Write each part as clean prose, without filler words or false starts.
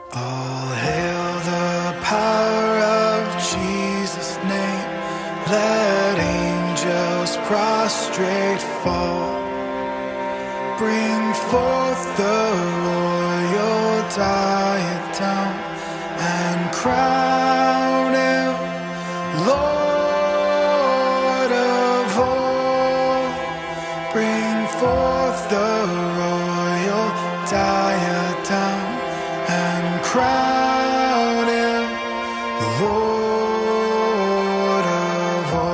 All hail the power of Jesus' name. Let angels prostrate fall. Bring forth the royal diadem and crown him Lord of all. Bring forth the royal diadem and crown him Lord of all.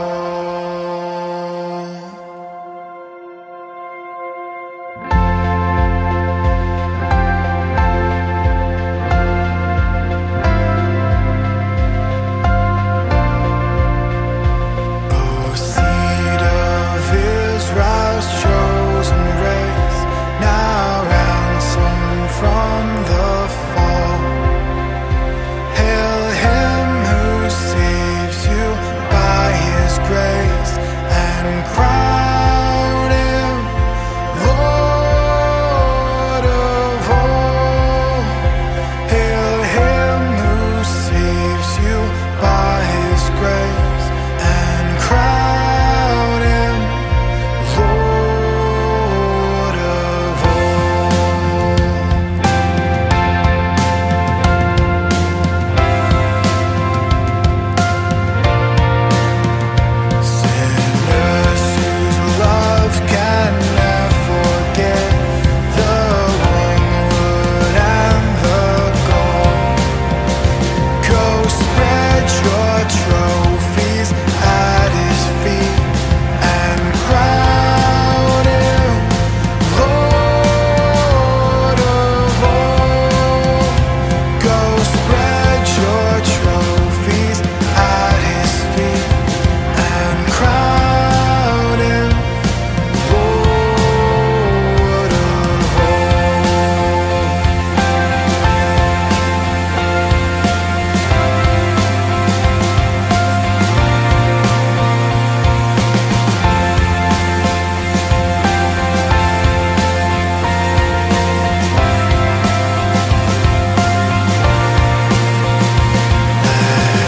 O seed of Israel's chosen race, now ransomed from the fall. Hail him who saves you by his grace and crown him Lord of all. Hail him who saves you by his grace and crown him Lord of all. Sinners whose love can never forget the wormwood and the gall. Go spread your trophies at his feet and crown him Lord of all. Go spread your trophies at his feet and crown him Lord of all.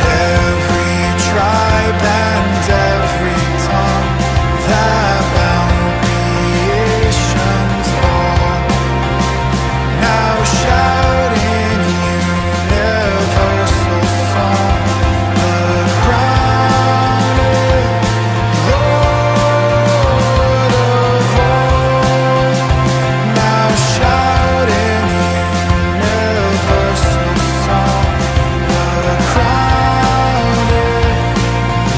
Every tribe and every tongue that bound creation's all, now shout in universal song, the crown is Lord of all. Now shout in universal song, the crown is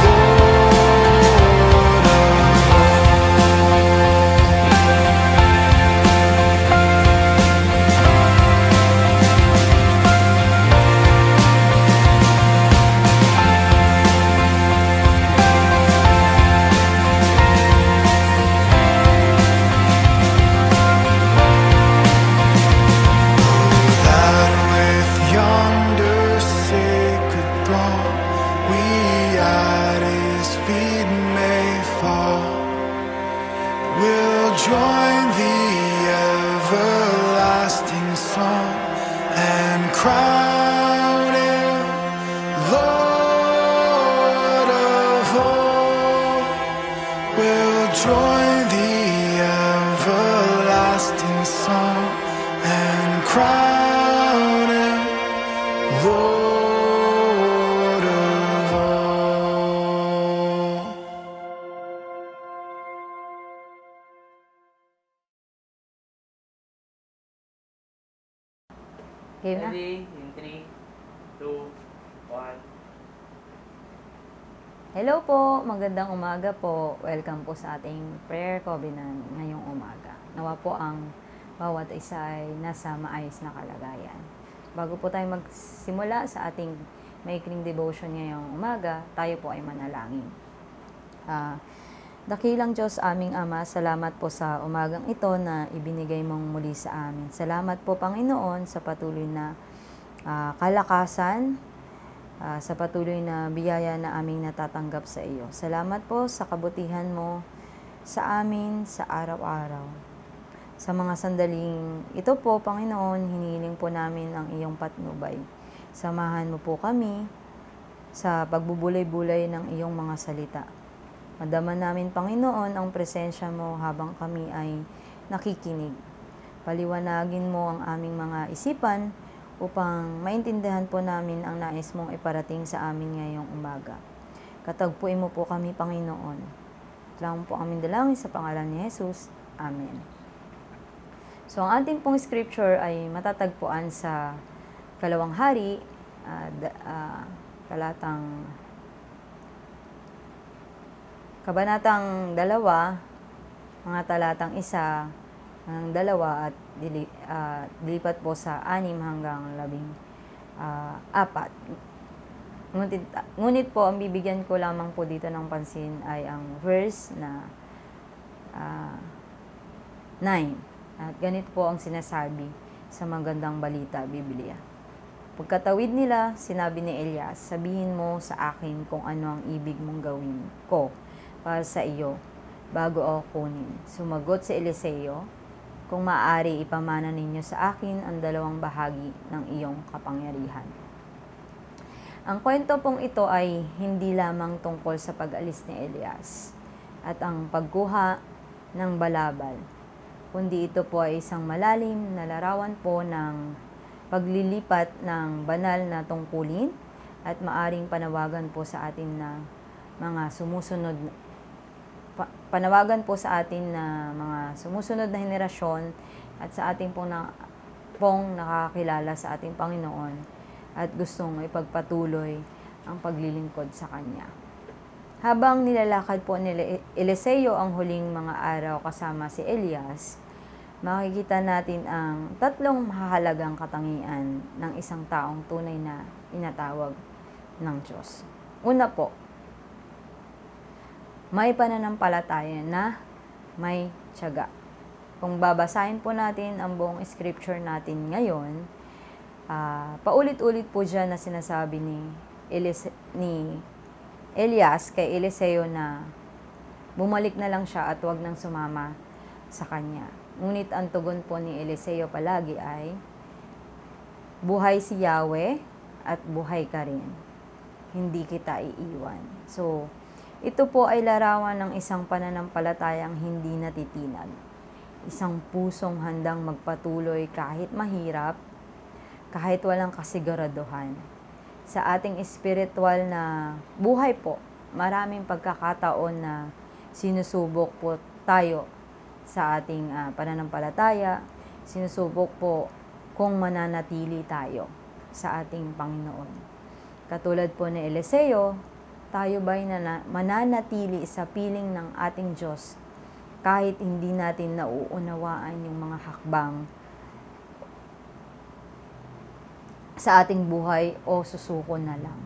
Lord of that with yonder sacred throng we at his feet may fall. We'll join the everlasting song and crown him Lord of all. We'll join the everlasting song and crown him Lord of all. Game na. Ready? In 3, 2, 1. Hello po, magandang umaga po. Welcome po sa ating prayer covenant ngayong umaga. Nawa po ang bawat isa ay nasa maayos na kalagayan. Bago po tayo magsimula sa ating maikling devotion ngayong umaga, tayo po ay manalangin. Dakilang Diyos, aming Ama, salamat po sa umagang ito na ibinigay mong muli sa amin. Salamat po, Panginoon, sa patuloy na kalakasan, sa patuloy na biyaya na aming natatanggap sa iyo. Salamat po sa kabutihan mo sa amin sa araw-araw. Sa mga sandaling ito po, Panginoon, hinihiling po namin ang iyong patnubay. Samahan mo po kami sa pagbubulay-bulay ng iyong mga salita. Madama namin, Panginoon, ang presensya mo habang kami ay nakikinig. Paliwanagin mo ang aming mga isipan upang maintindihan po namin ang nais mong iparating sa amin ngayong umaga. Katagpuin mo po kami, Panginoon. Salamat po aming dalangin sa pangalan ni Jesus. Amen. So, ang ating pong scripture ay matatagpuan sa Kalawang Hari, Kabanatang 2, mga talatang 1 hanggang 2 at dilipat po sa 6 hanggang 14. Ngunit po, ang bibigyan ko lamang po dito ng pansin ay ang verse na 9. At ganito po ang sinasabi sa magandang balita, Biblia. Pagkatawid nila, sinabi ni Elias, sabihin mo sa akin kung ano ang ibig mong gawin ko para sa iyo bago ako kunin. Sumagot si Eliseo, kung maaari ipamana ninyo sa akin ang 2 bahagi ng iyong kapangyarihan. Ang kwento pong ito ay hindi lamang tungkol sa pag-alis ni Elias at ang pagkuha ng balabal, kundi ito po ay isang malalim na larawan po ng paglilipat ng banal na tungkulin at maaring panawagan po sa atin na mga sumusunod na henerasyon at sa ating pong nakakilala sa ating Panginoon at gustong ipagpatuloy ang paglilingkod sa Kanya. Habang nilalakad po ni Eliseo ang huling mga araw kasama si Elias, makikita natin ang 3 mahalagang katangian ng isang taong tunay na inatawag ng Diyos. Una po, may pananampalataya na may tiyaga. Kung babasahin po natin ang buong scripture natin ngayon, paulit-ulit po dyan na sinasabi ni Elias kay Eliseo na bumalik na lang siya at huwag nang sumama sa kanya. Ngunit ang tugon po ni Eliseo palagi ay, buhay si Yahweh at buhay ka rin. Hindi kita iiwan. So, ito po ay larawan ng isang pananampalatayang hindi natitinag. Isang pusong handang magpatuloy kahit mahirap, kahit walang kasiguraduhan. Sa ating espiritual na buhay po, maraming pagkakataon na sinusubok po tayo sa ating pananampalataya, sinusubok po kung mananatili tayo sa ating Panginoon. Katulad po ni Eliseo, tayo ba'y mananatili sa piling ng ating Diyos kahit hindi natin nauunawaan yung mga hakbang sa ating buhay o susuko na lang.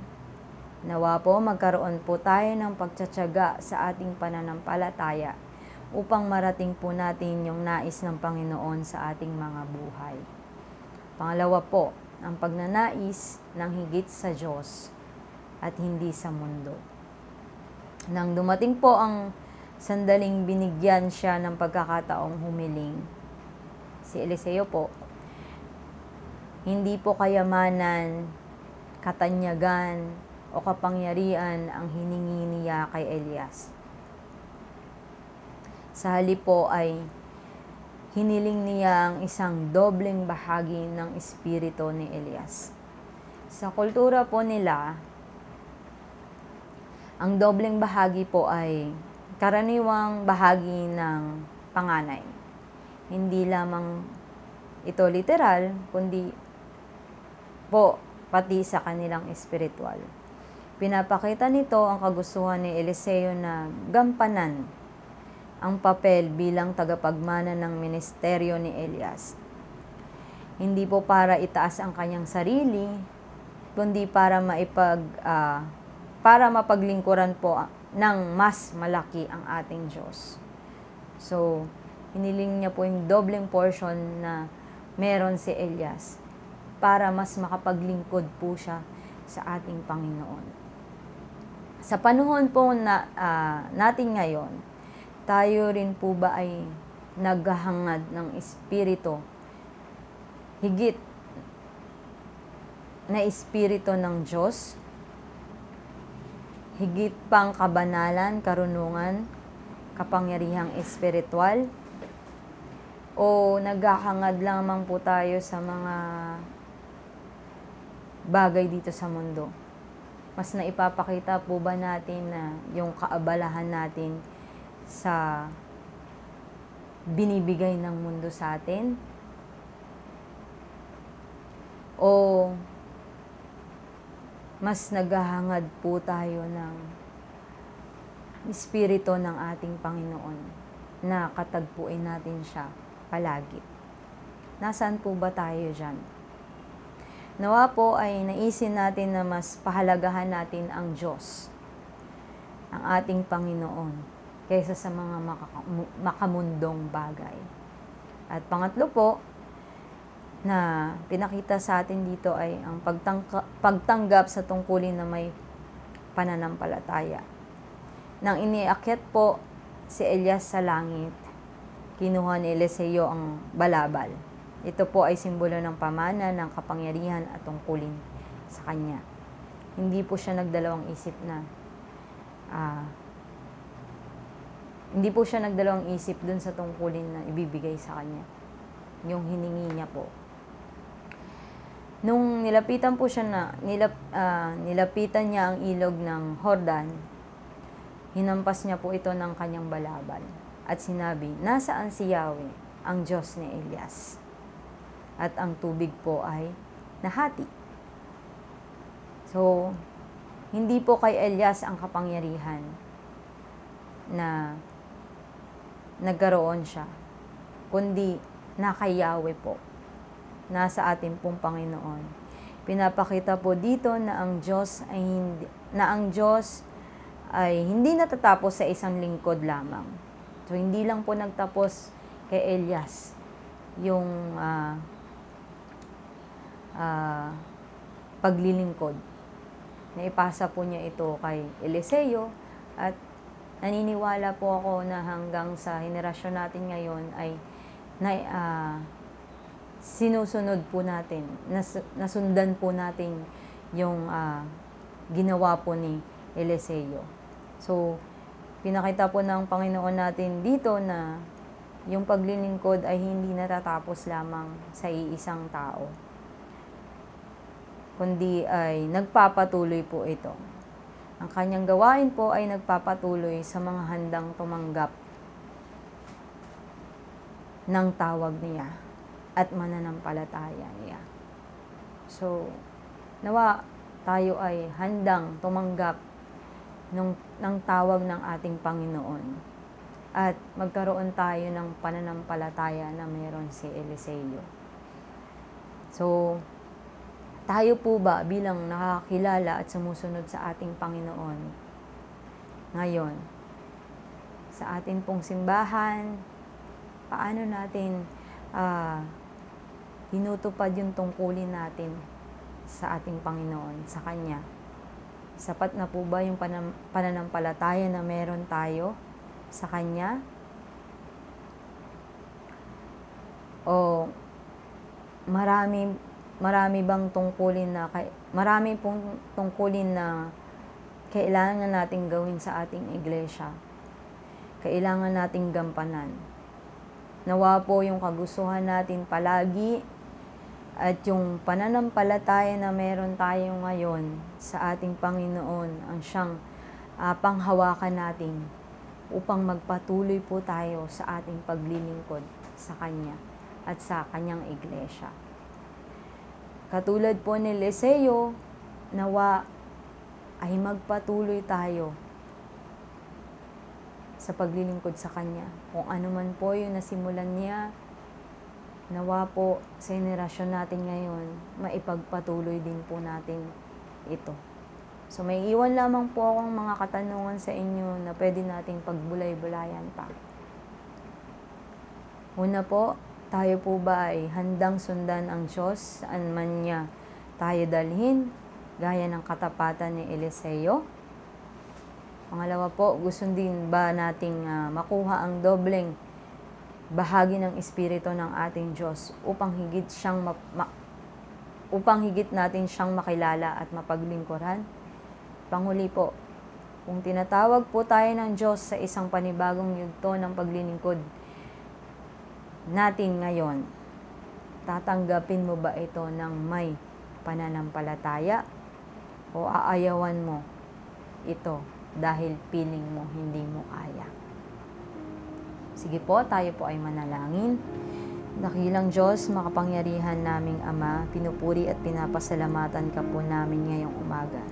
Nawa po magkaroon po tayo ng pagtsatsaga sa ating pananampalataya upang marating po natin yung nais ng Panginoon sa ating mga buhay. Pangalawa po, ang pagnanais ng higit sa Diyos at hindi sa mundo. Nang dumating po ang sandaling binigyan siya ng pagkakataong humiling, si Eliseo po, hindi po kayamanan, katanyagan, o kapangyarihan ang hiningi niya kay Elias. Sa halip po ay hiniling niya ang isang dobleng bahagi ng espiritu ni Elias. Sa kultura po nila, ang dobleng bahagi po ay karaniwang bahagi ng panganay. Hindi lamang ito literal, kundi po pati sa kanilang espiritual. Pinapakita nito ang kagustuhan ni Eliseo na gampanan ang papel bilang tagapagmana ng ministeryo ni Elias. Hindi po para itaas ang kanyang sarili, kundi para mapaglingkuran po ng mas malaki ang ating Diyos. So, hiniling niya po yung dobleng portion na meron si Elias para mas makapaglingkod po siya sa ating Panginoon. Sa panahon po natin ngayon, tayo rin po ba ay naghahangad ng espiritu, higit na espiritu ng Diyos, higit pang kabanalan, karunungan, kapangyarihang espiritual, o naghahangad lamang po tayo sa mga bagay dito sa mundo? Mas naipapakita po ba natin na yung kaabalahan natin sa binibigay ng mundo sa atin? O mas naghahangad po tayo ng espiritu ng ating Panginoon na katagpuin natin siya palagi? Nasaan po ba tayo dyan? Nawa po ay naisin natin na mas pahalagahan natin ang Diyos, ang ating Panginoon, kaysa sa mga makamundong bagay. At pangatlo po, na pinakita sa atin dito ay ang pagtanggap sa tungkulin na may pananampalataya. Nang iniakyat po si Elias sa langit, kinuha ni Eliseo ang balabal. Ito po ay simbolo ng pamana ng kapangyarihan at tungkulin sa kanya. Hindi po siya nagdalawang isip na hindi po siya nagdalawang isip dun sa tungkulin na ibibigay sa kanya. Yung hiningi niya po. Nung nilapitan po siya nilapitan niya ang ilog ng Jordan, hinampas niya po ito ng kanyang balabal at sinabi, "Nasaan si Yahweh, ang Diyos ni Elias?" At ang tubig po ay nahati. So, hindi po kay Elias ang kapangyarihan na nagkaroon siya, kundi na kay Yahweh po, nasa atin pong Panginoon. Pinapakita po dito na ang Diyos ay hindi natatapos sa isang lingkod lamang. So, hindi lang po nagtapos kay Elias yung paglilingkod. Naipasa po niya ito kay Eliseo at naniniwala po ako na hanggang sa henerasyon natin ngayon ay sinusunod po natin, nasundan po natin yung ginawa po ni Eliseo. So, pinakita po ng Panginoon natin dito na yung paglilingkod ay hindi natatapos lamang sa iisang tao, kundi ay nagpapatuloy po ito. Ang kanyang gawain po ay nagpapatuloy sa mga handang tumanggap ng tawag niya at mananampalataya niya. So, nawa tayo ay handang tumanggap ng tawag ng ating Panginoon at magkaroon tayo ng pananampalataya na meron si Eliseo. So, tayo po ba bilang nakakilala at sumusunod sa ating Panginoon ngayon, sa ating pong simbahan, paano natin tinutupad yung tungkulin natin sa ating Panginoon, sa Kanya? Sapat na po ba yung pananampalataya na meron tayo sa Kanya? O marami bang tungkulin marami pong tungkulin na kailangan nating gawin sa ating iglesia? Kailangan nating gampanan. Nawa po yung kagustuhan natin palagi at yung pananampalataya na meron tayo ngayon sa ating Panginoon ang siyang panghawakan natin upang magpatuloy po tayo sa ating paglilingkod sa Kanya at sa Kanyang iglesia. Katulad po ni Eliseo, nawa ay magpatuloy tayo sa paglilingkod sa Kanya. Kung ano man po yung nasimulan niya, nawa po sa henerasyon natin ngayon, maipagpatuloy din po natin ito. So may iwan lamang po akong mga katanungan sa inyo na pwede nating pagbulay-bulayan pa. Una po, tayo po ba ay handang sundan ang Diyos saan man niya tayo dalhin, gaya ng katapatan ni Eliseo? Pangalawa po, gusto din ba nating makuha ang dobleng bahagi ng Espiritu ng ating Diyos upang higit natin siyang makilala at mapaglingkuran. Panghuli po, kung tinatawag po tayo ng Diyos sa isang panibagong yugto ng paglilingkod natin ngayon, tatanggapin mo ba ito ng may pananampalataya o aayawan mo ito dahil piling mo hindi mo kaya? Sige po, tayo po ay manalangin. Dakilang Diyos, makapangyarihan naming Ama, pinupuri at pinapasalamatan ka po namin ngayong umaga.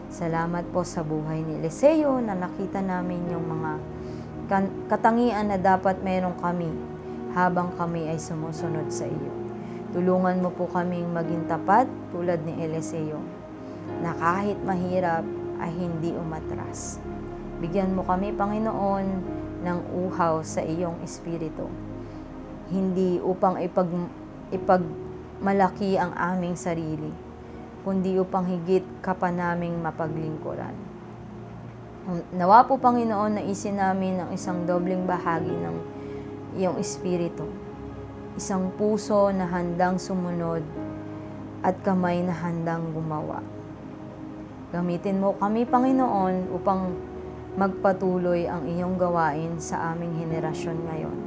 Salamat po sa buhay ni Eliseo na nakita namin yung mga katangian na dapat meron kami habang kami ay sumusunod sa iyo. Tulungan mo po kaming maging tapat tulad ni Eliseo na kahit mahirap ay hindi umatras. Bigyan mo kami, Panginoon, ng uhaw sa iyong Espiritu. Hindi upang ipagmalaki ang aming sarili, kundi upang higit ka pa naming mapaglingkuran. Nawa po, Panginoon, na isin namin ang isang dobleng bahagi ng iyong Espiritu. Isang puso na handang sumunod at kamay na handang gumawa. Gamitin mo kami, Panginoon, upang magpatuloy ang iyong gawain sa aming henerasyon ngayon.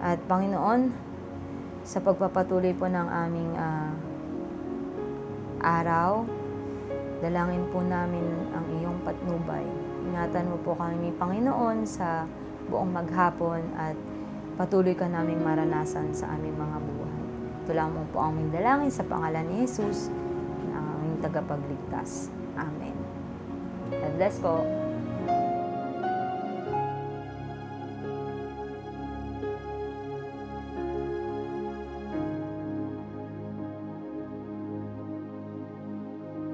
At Panginoon, sa pagpapatuloy po ng aming araw, dalangin po namin ang iyong patnubay. Ingatan mo po kami, Panginoon, sa buong maghapon at patuloy ka naming maranasan sa aming mga buhay. Ito lamang po ang aming dalangin sa pangalan ni Jesus, na aming tagapagligtas. Amen. God bless po.